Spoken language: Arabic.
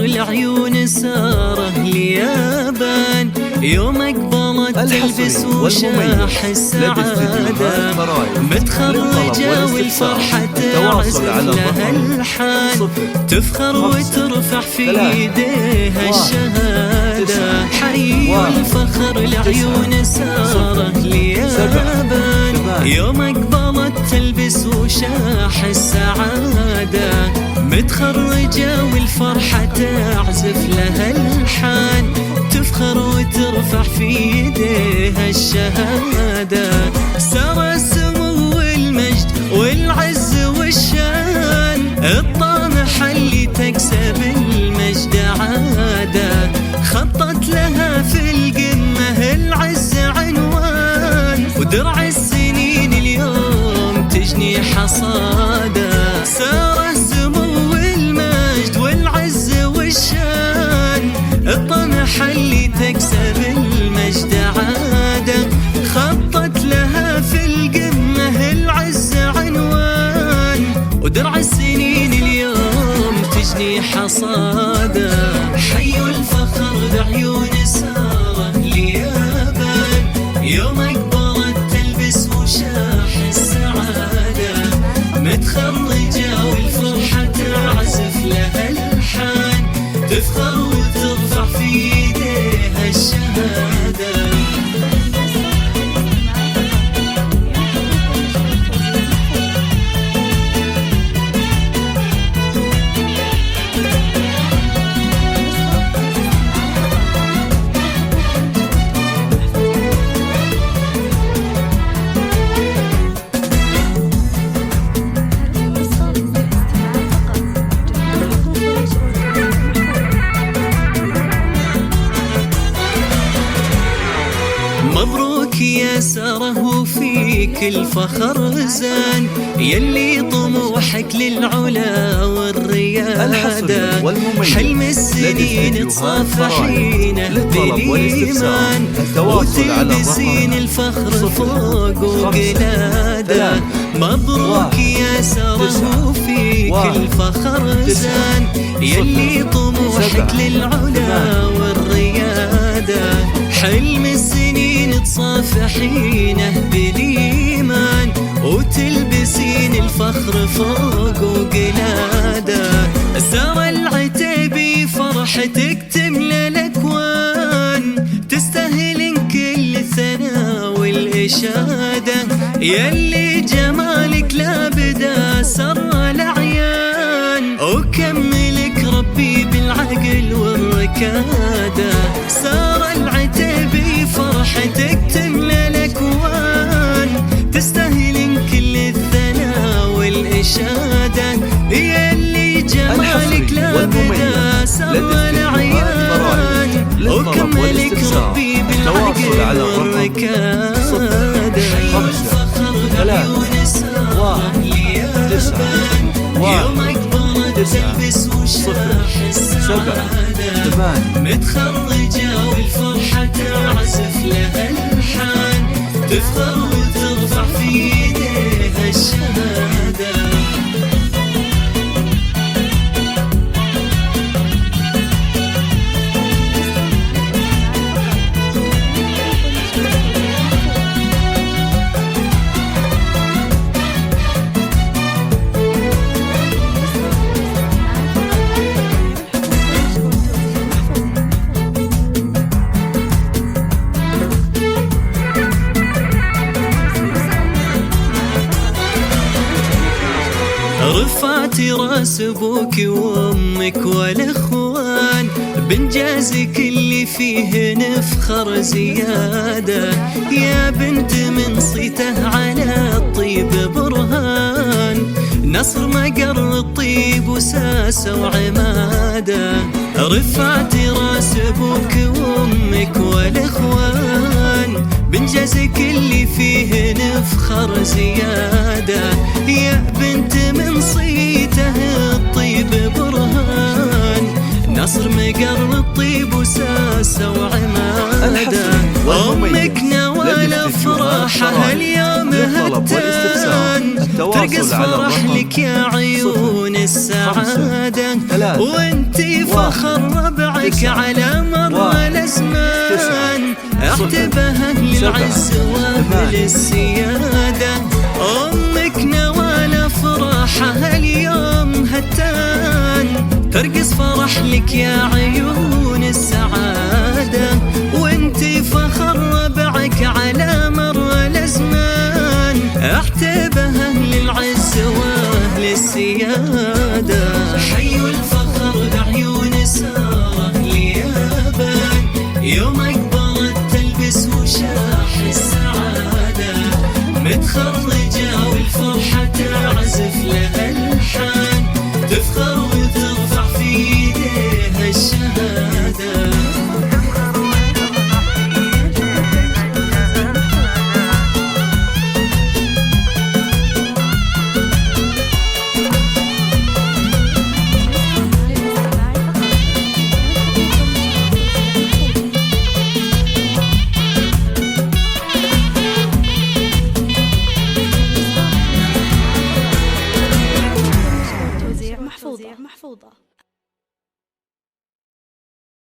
العيون ساره اليابان، يوم اقبلت تلبس وشاح السعادة، متخرجة والفرحة تعزف لها الحان، تفخر وترفع في يديها الشهادة. حي الفخر العيون ساره اليابان، يوم اقبلت تلبس وشاح السعادة، متخرجة والفرحة تعزف لها الحان، تفخر وترفع في يديها الشهادة. سرى السمو والمجد والعز والشان، الطامح اللي تكسب المجد عادة، خطت لها في القمة العز عنوان، ودرع السنين اليوم تجني حصادة. سرى السمو والمجد والعز والشان، الطمح اللي تكسب المجد عادة، خطت لها في القمة العز عنوان، ودرع السنين اليوم تجني حصادة. حي الفخر بعيون ساره اليابان، يوم اقبلت تلبس وشاح السعادة، متخرجة والفرحة تعزف لها الحان، تفخر وترفع في يديها الشهادة. مبروك يا ساره وفيك الفخر زان، يلي طموحك للعلا والريادة، حلم السنين تصافحينه بالإيمان، وتلبسين الفخر فوق وقلادة. مبروك يا ساره وفيك الفخر زان، يلي طموحك للعلا والريادة، حلم السنين تصافحينه بالإيمان، وتلبسين الفخر فوق وقلادة. سرى العتيبي فرحتك تملى الأكوان، تستاهلين كل الثناء والإشادة، يلي جمالك لا بدا سر الأعيان، وكملك ربي بالعقل والركادة. سرى العتيبي فرحتك تملى الأكوان، تستاهلين كل الثناء والإشادة، يلي جمالك لا بدا سر الأعيان، وكملك ربي بالعقل والركادة. الفخر بعيون ساره اليابان، يوم اقبلت تلبس وشاح السعادة، متخرجة والفرحة تعزف لها الحان، تفخر وترفع في يديها الشهادة. رفعتي راس ابوك وامك والاخوان، بنجازك اللي فيه نفخر زيادة، يا بنت من صيته على الطيب برهان، نصر مقر الطيب وساسة وعمادة. رفعتي راس ابوك وامك والاخوان، بنجازك اللي فيه نفخر زيادة، يا بنت من صيته الطيب برهان، نصر مقر الطيب وساسة وعمادة. أمك نوال أفراحها اليوم هتان، ترقص فرح لك يا عيون السعادة، وانتي فخر ربعك على مر الأزمان، اعتبها للعز واهل السيادة. أمك نوال فرحها اليوم هتان، ترقص فرح لك يا عيون السعادة، وانتي فخر ربعك على مر الأزمان، اعتبها للعز واهل السيادة.